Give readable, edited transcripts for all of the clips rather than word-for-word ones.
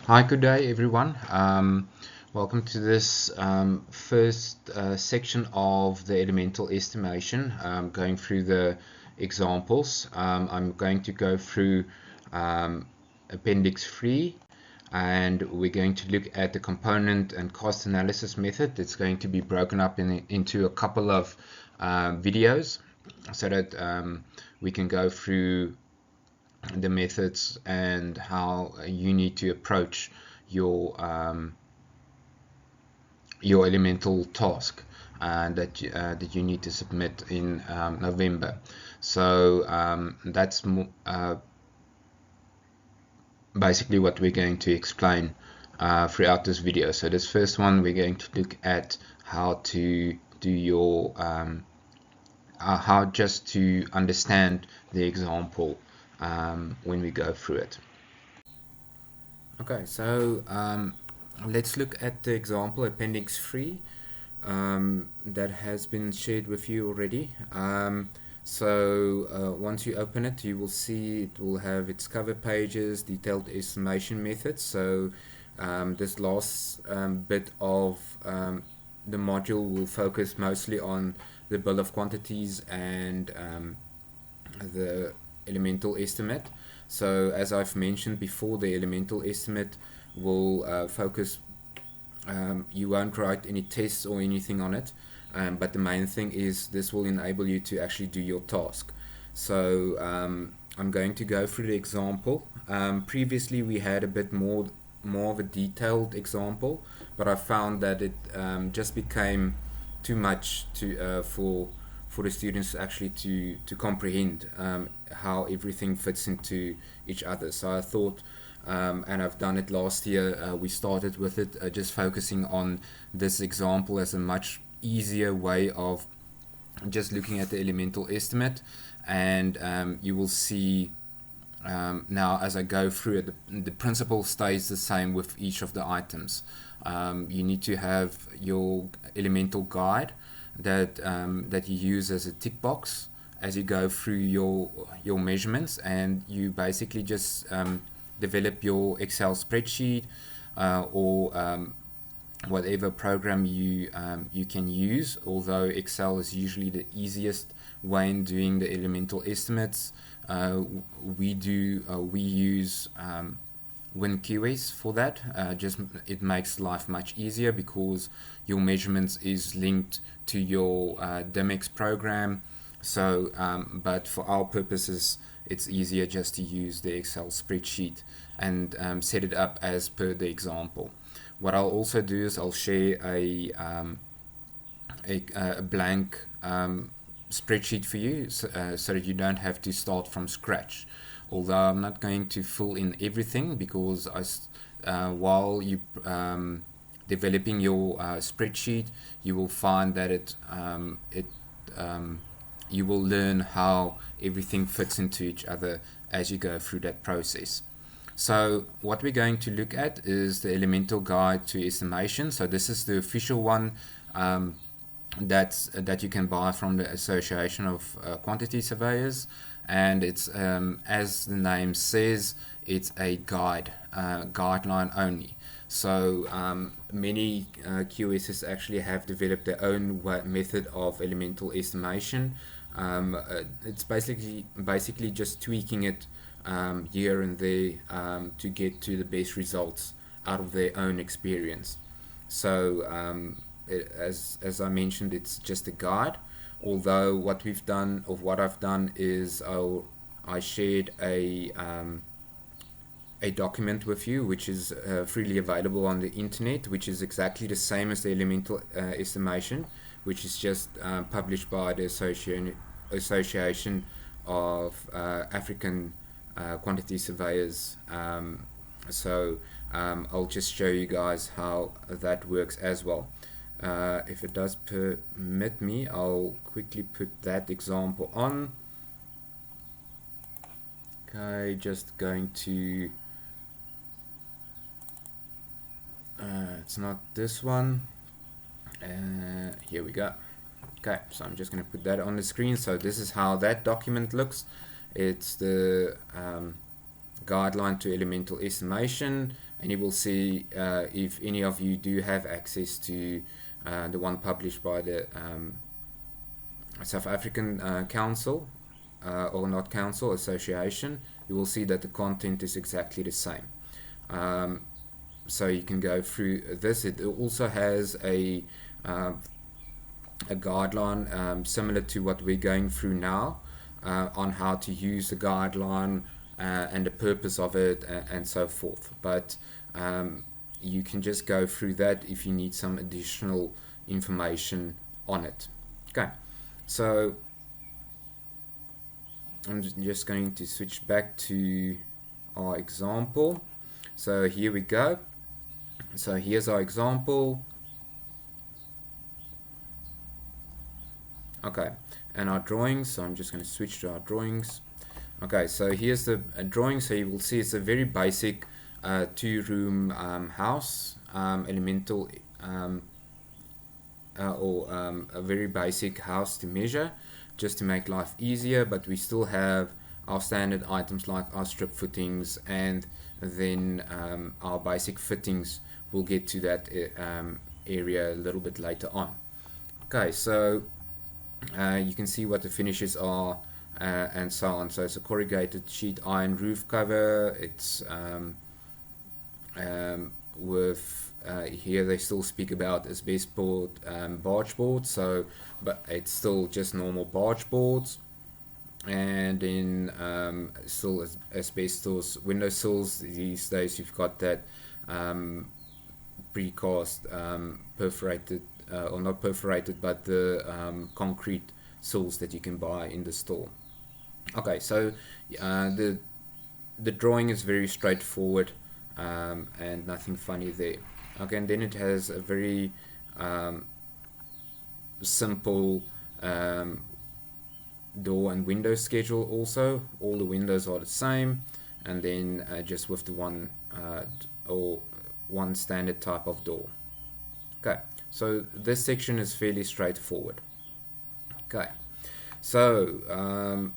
Hi, good day everyone. Welcome to this first section of the elemental estimation, going through the examples. I'm going to go through Appendix 3, and we're going to look at the component and cost analysis method. It's going to be broken up into a couple of videos so that we can go through the methods and how you need to approach your elemental task that you need to submit in November. So that's basically what we're going to explain throughout this video. So this first one, we're going to look at how to do your how just to understand the example when we go through it. Okay, so let's look at the example Appendix 3 that has been shared with you already. Once you open it, you will see it will have its cover pages, detailed estimation methods. So this last bit of the module will focus mostly on the bill of quantities and the elemental estimate. So as I've mentioned before, the elemental estimate will focus, you won't write any tests or anything on it, but the main thing is this will enable you to actually do your task. So I'm going to go through the example. Previously we had a bit more of a detailed example, but I found that it just became too much for the students actually to comprehend how everything fits into each other. So I thought, and I've done it last year, we started with it just focusing on this example as a much easier way of just looking at the elemental estimate, and you will see now as I go through it, the principle stays the same with each of the items. You need to have your elemental guide that you use as a tick box as you go through your measurements, and you basically just develop your Excel spreadsheet or whatever program you can use, although Excel is usually the easiest way in doing the elemental estimates. We use WinQS for that. Just it makes life much easier because your measurements is linked to your DMX program. So but for our purposes it's easier just to use the Excel spreadsheet and set it up as per the example. What I'll also do is I'll share a blank spreadsheet for you so that you don't have to start from scratch. Although I'm not going to fill in everything because while you developing your spreadsheet, you will find that you will learn how everything fits into each other as you go through that process. So what we're going to look at is the Elemental Guide to Estimation. So this is the official one that you can buy from the Association of Quantity Surveyors, and it's as the name says, it's a guideline only. So many QSs actually have developed their own method of elemental estimation. It's basically just tweaking it here and there to get to the best results out of their own experience. So as I mentioned, it's just a guide. Although what we've done, or what I've done, is I shared a document with you, which is freely available on the internet, which is exactly the same as the elemental estimation, which is just published by the Association of African Quantity Surveyors. I'll just show you guys how that works as well. If it does permit me, I'll quickly put that example on. Okay, just going to it's not this one. Here we go. Okay, so I'm just going to put that on the screen. So this is how that document looks. It's the guideline to elemental estimation, and you will see if any of you do have access to the one published by the South African Council, or not Council, Association. You will see that the content is exactly the same. So you can go through this. It also has a guideline similar to what we're going through now, on how to use the guideline and the purpose of it, and so forth. But you can just go through that if you need some additional information on it. Okay, so I'm just going to switch back to our example. So here we go. So here's our example. Okay, and our drawings. So I'm just going to switch to our drawings. Okay, so here's the drawing. So you will see it's a very basic two-room house, elemental, or a very basic house to measure, just to make life easier. But we still have our standard items like our strip footings, and then our basic fittings. We'll get to that area a little bit later on. Okay, so you can see what the finishes are, and so on. So it's a corrugated sheet iron roof cover. It's with here they still speak about asbestos board, barge board. So, but it's still just normal barge boards. And then still asbestos windowsills. These days you've got that precast perforated, or not perforated, but the concrete sills that you can buy in the store. Okay, so the drawing is very straightforward, and nothing funny there. Okay, and then it has a very simple door and window schedule. Also, all the windows are the same, and then just with the one or one standard type of door. Okay, so this section is fairly straightforward. Okay, so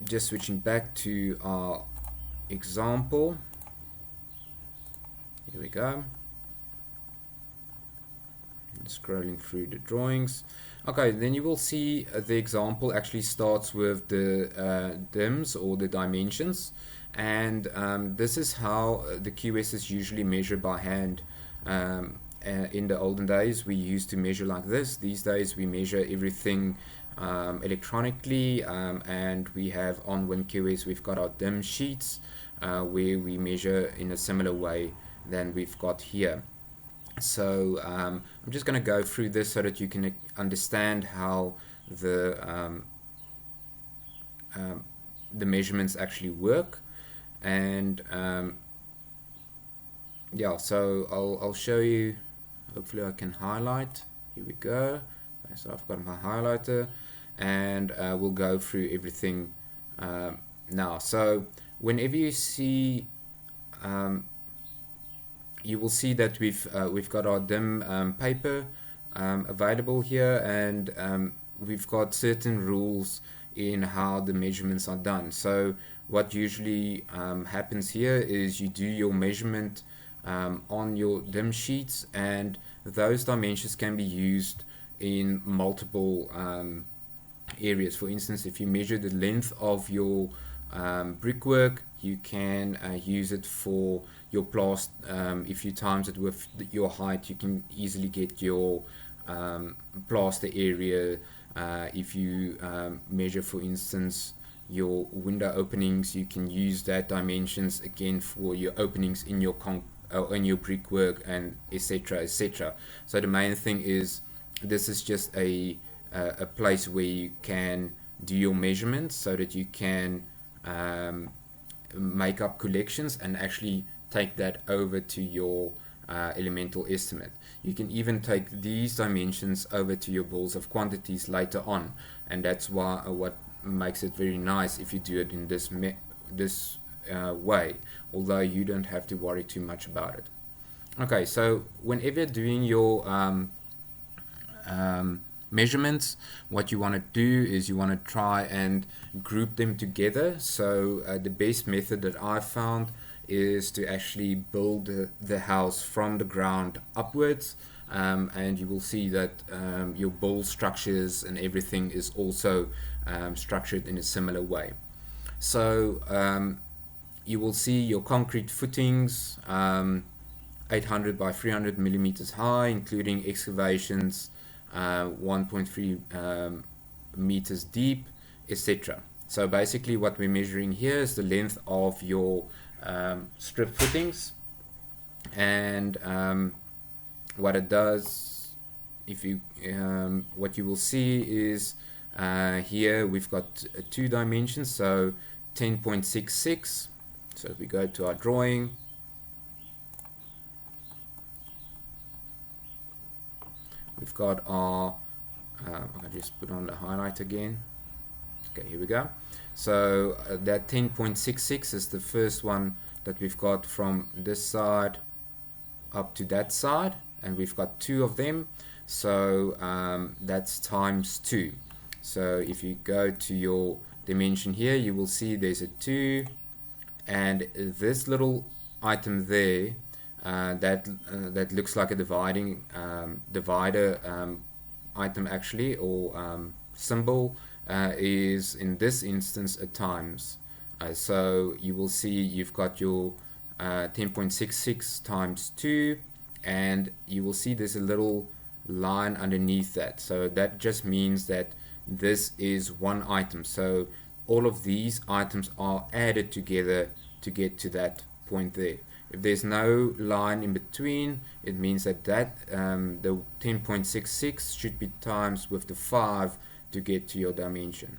just switching back to our example. Here we go. Scrolling through the drawings. Okay, then you will see the example actually starts with the dims, or the dimensions, and this is how the QS is usually measured by hand. In the olden days we used to measure like this. These days we measure everything electronically, and we have on WinQS we've got our dim sheets where we measure in a similar way than we've got here. So I'm just going to go through this so that you can understand how the measurements actually work. And yeah, so I'll show you. Hopefully I can highlight. Here we go. So I've got my highlighter, and we'll go through everything now. So whenever you see you will see that we've got our dim paper available here, and we've got certain rules in how the measurements are done. So what usually happens here is you do your measurement on your dim sheets, and those dimensions can be used in multiple areas. For instance, if you measure the length of your brickwork, you can use it for your plaster. If you times it with your height, you can easily get your plaster area. If you measure, for instance, your window openings, you can use that dimensions again for your openings in your in your brickwork, and etc, etc. So the main thing is this is just a place where you can do your measurements so that you can make up collections and actually take that over to your elemental estimate. You can even take these dimensions over to your bills of quantities later on, and that's why what makes it very nice if you do it in this way, although you don't have to worry too much about it. Okay, so whenever doing your measurements, what you want to do is you want to try and group them together. So the best method that I found is to actually build the house from the ground upwards, and you will see that your bowl structures and everything is also structured in a similar way. So you will see your concrete footings, 800 by 300 millimeters high, including excavations 1.3 meters deep, etc. So basically what we're measuring here is the length of your strip footings, and what it does, if you what you will see is here we've got two dimensions, so 10.66. So if we go to our drawing, we've got our I'll just put on the highlight again. Okay, here we go. So that 10.66 is the first one that we've got from this side up to that side, and we've got two of them, so that's times 2. So if you go to your dimension here, you will see there's a 2, and this little item there that looks like a divider item actually, or symbol, is in this instance a times. So you will see you've got your 10.66 times 2, and you will see there's a little line underneath that, so that just means that this is one item. So all of these items are added together to get to that point there. If there's no line in between, it means that the 10.66 should be times with the 5 to get to your dimension.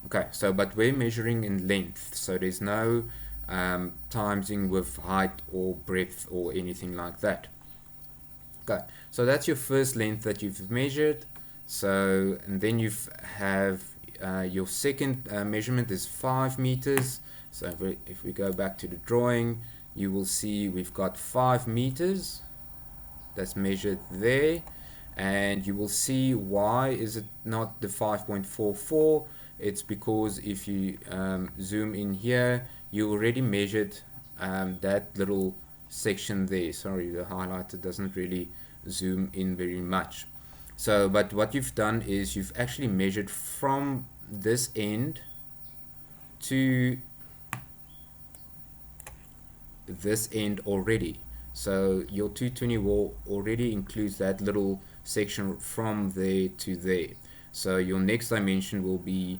Okay, so but we're measuring in length, so there's no timesing with height or breadth or anything like that. Okay, so that's your first length that you've measured. So, and then you have your second measurement is 5 meters. So if we go back to the drawing, you will see we've got 5 meters that's measured there, and you will see why is it not the 5.44. It's because if you zoom in here, you already measured that little section there. Sorry, the highlighter doesn't really zoom in very much. So but what you've done is you've actually measured from this end to this end already. So your 220 wall already includes that little section from there to there. So your next dimension will be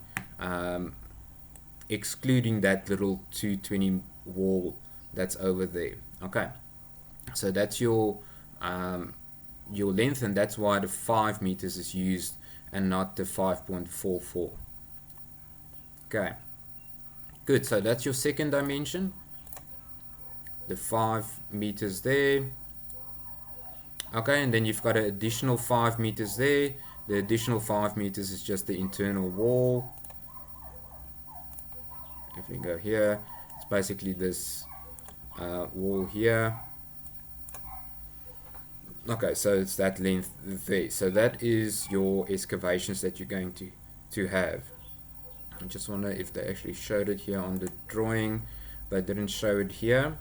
excluding that little 220 wall that's over there. Okay, so that's your length, and that's why the 5 meters is used and not the 5.44. Okay, good. So that's your second dimension, the 5 meters there. Okay, and then you've got an additional 5 meters there. The additional 5 meters is just the internal wall. If we go here, it's basically this wall here. Okay, so it's that length there. So that is your excavations that you're going to have. I just wonder if they actually showed it here on the drawing. They didn't show it here.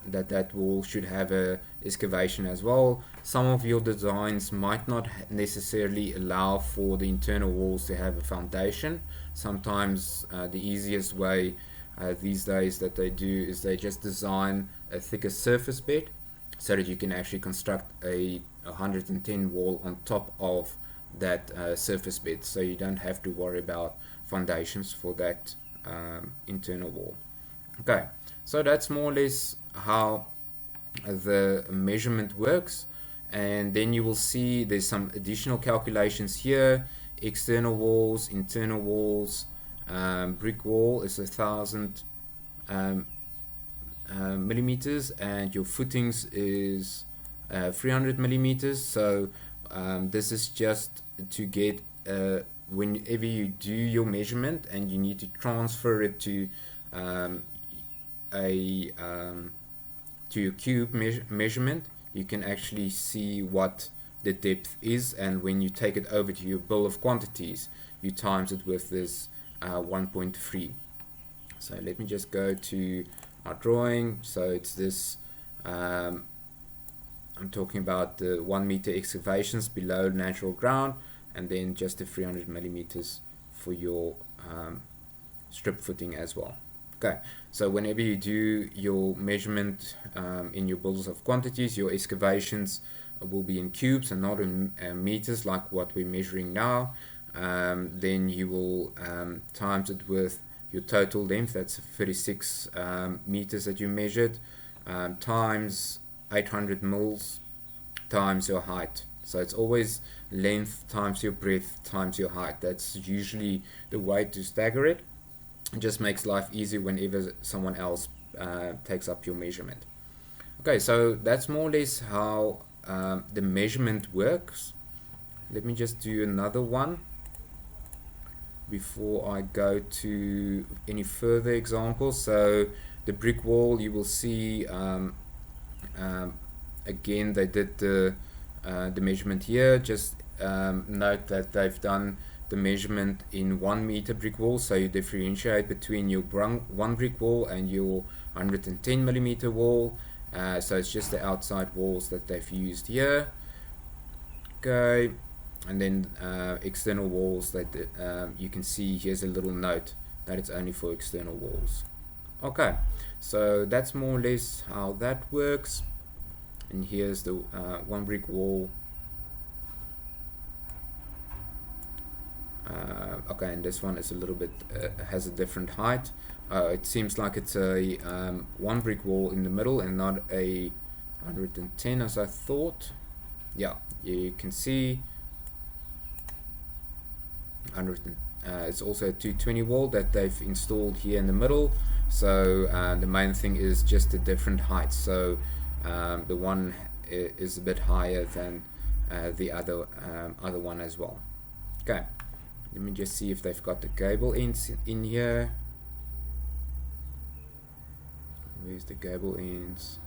That wall should have a excavation as well. Some of your designs might not necessarily allow for the internal walls to have a foundation. Sometimes the easiest way these days that they do is they just design a thicker surface bed so that you can actually construct a 110 wall on top of that surface bed, so you don't have to worry about foundations for that internal wall. Okay, so that's more or less how the measurement works, and then you will see there's some additional calculations here. External walls, internal walls, brick wall is 1,000 millimeters, and your footings is 300 millimeters. So this is just to get whenever you do your measurement and you need to transfer it to to your cube measurement, you can actually see what the depth is, and when you take it over to your bill of quantities, you times it with this 1.3. So let me just go to our drawing. So it's this, I'm talking about the 1 meter excavations below natural ground, and then just the 300 millimeters for your strip footing as well. Okay, so whenever you do your measurement in your bills of quantities, your excavations will be in cubes and not in meters like what we're measuring now. Then you will times it with your total length, that's 36 meters that you measured, times 800 mils times your height. So it's always length times your breadth times your height. That's usually the way to stagger it. It just makes life easy whenever someone else takes up your measurement. Okay, so that's more or less how the measurement works. Let me just do another one before I go to any further examples. So the brick wall, you will see again they did the measurement here. Just note that they've done the measurement in 1 meter brick wall, so you differentiate between your one brick wall and your 110 millimeter wall. So it's just the outside walls that they've used here. Okay, and then external walls that you can see. Here's a little note that it's only for external walls. Okay, so that's more or less how that works. And here's the one brick wall. Okay, and this one is a little bit has a different height. It seems like it's a one brick wall in the middle and not a 110 as I thought. Yeah, you can see 100. It's also a 220 wall that they've installed here in the middle. So the main thing is just the different heights. So the one is a bit higher than the other one as well. Okay, let me just see if they've got the gable ends in here. Where's the gable ends?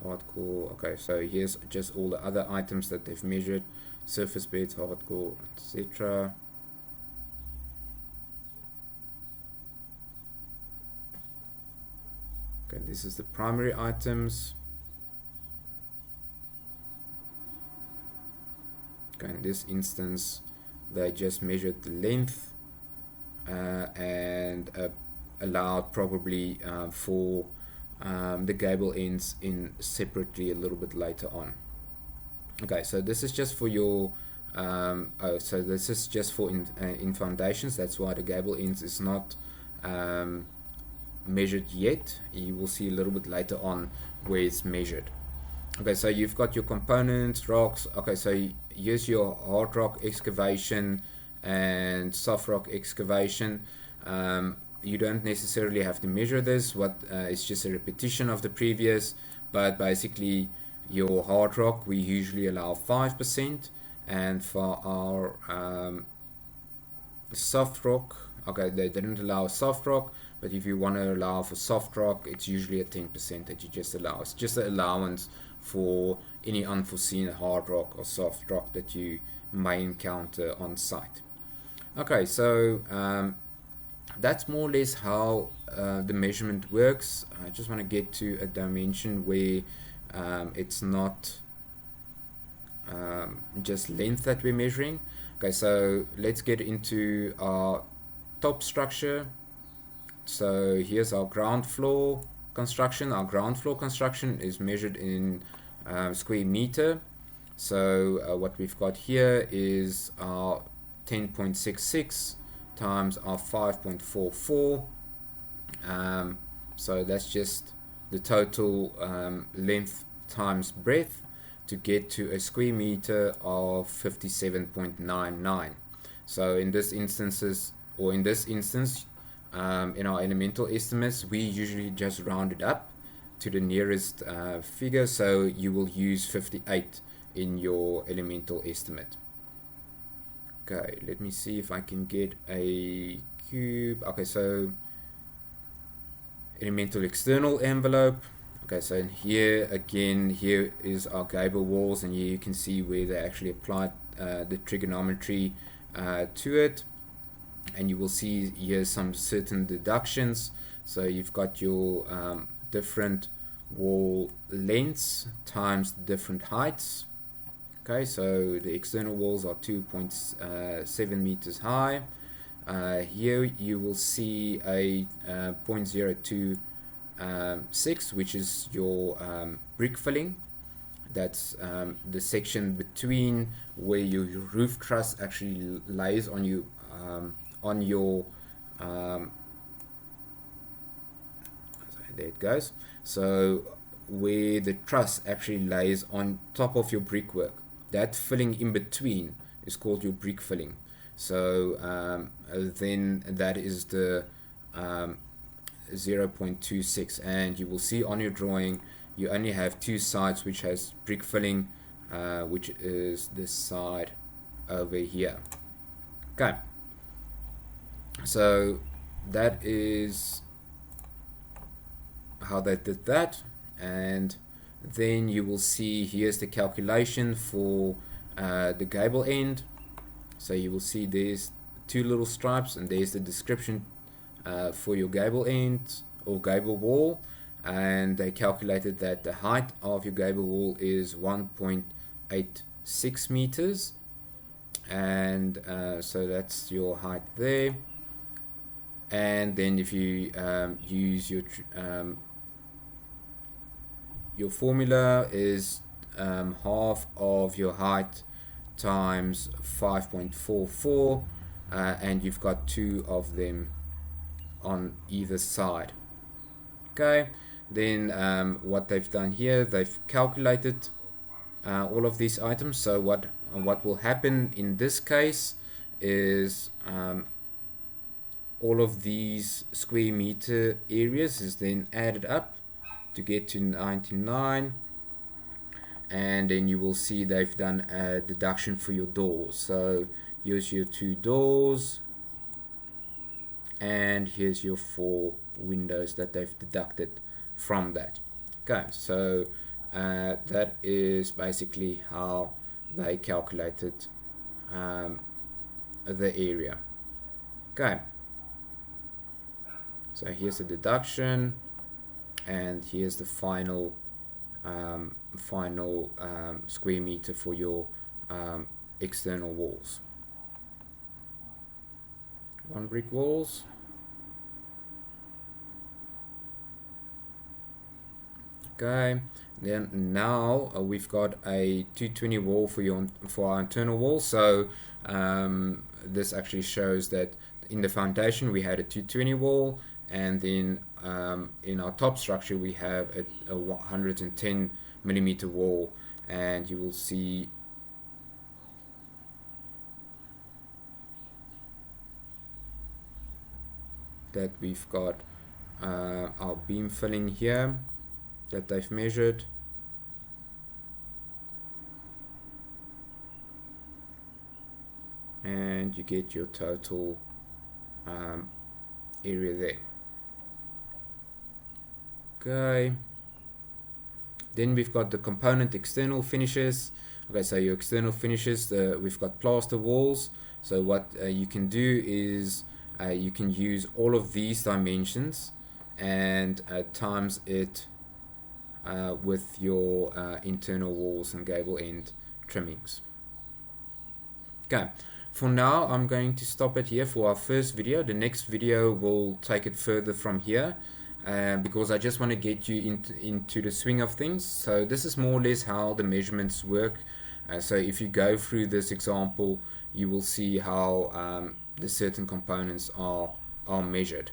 Hardcore. Okay, so here's just all the other items that they've measured: surface beds, hardcore, etc. Okay, this is the primary items. Okay, in this instance they just measured the length and allowed probably for the gable ends in separately a little bit later on. Okay, so this is just for your so this is just for in foundations. That's why the gable ends is not measured yet. You will see a little bit later on where it's measured. Okay, so you've got your components, rocks. Okay, so here's your hard rock excavation and soft rock excavation. You don't necessarily have to measure this. It's just a repetition of the previous, but basically your hard rock we usually allow 5%, and for our soft rock, okay, they didn't allow soft rock, but if you want to allow for soft rock, it's usually a 10% that you just allow. It's just an allowance for any unforeseen hard rock or soft rock that you may encounter on site. Okay, so that's more or less how the measurement works. I just want to get to a dimension where it's not just length that we're measuring. Okay, so let's get into our top structure. So here's our ground floor construction. Our ground floor construction is measured in square meter. So what we've got here is our 10.66 times our 5.44. So that's just the total length times breadth to get to a square meter of 57.99. So in this instance, in our elemental estimates, we usually just round it up to the nearest figure, so you will use 58 in your elemental estimate. Okay, let me see if I can get a cube. Okay, so elemental external envelope. Okay, so in here again, here is our gable walls, and here you can see where they actually applied the trigonometry to it, and you will see here some certain deductions. So you've got your different wall lengths times the different heights. Okay, so the external walls are 2.7 meters high. Here you will see a 0.026, which is your brick filling. That's the section between where your roof truss actually lays on you on your there it goes. So where the truss actually lays on top of your brickwork, that filling in between is called your brick filling. So then that is the 0.26, and you will see on your drawing you only have two sides which has brick filling, which is this side over here. Okay, so that is how they did that. And then you will see here's the calculation for the gable end. So you will see there's two little stripes, and there's the description for your gable end or gable wall, and they calculated that the height of your gable wall is 1.86 meters, and so that's your height there. And then if you use your formula is half of your height times 5.44, and you've got two of them on either side. Okay, then what they've done here, they've calculated all of these items. So what will happen in this case is all of these square meter areas is then added up to get to 99, and then you will see they've done a deduction for your doors. So here's your two doors, and here's your 4 windows that they've deducted from that. Okay, so that is basically how they calculated the area. Okay, so here's the deduction, and here's the final square meter for your external walls. 1 brick walls. Okay, then now we've got a 220 wall for our internal wall. So this actually shows that in the foundation we had a 220 wall, and then in our top structure we have a 110 millimeter wall, and you will see that we've got our beam filling here that they've measured, and you get your total area there. Okay, then we've got the component external finishes. Okay, so your external finishes, we've got plaster walls. So what you can do is you can use all of these dimensions and times it with your internal walls and gable end trimmings. Okay, for now I'm going to stop it here for our first video. The next video will take it further from here, because I just want to get you into the swing of things. So this is more or less how the measurements work. So if you go through this example, you will see how the certain components are measured.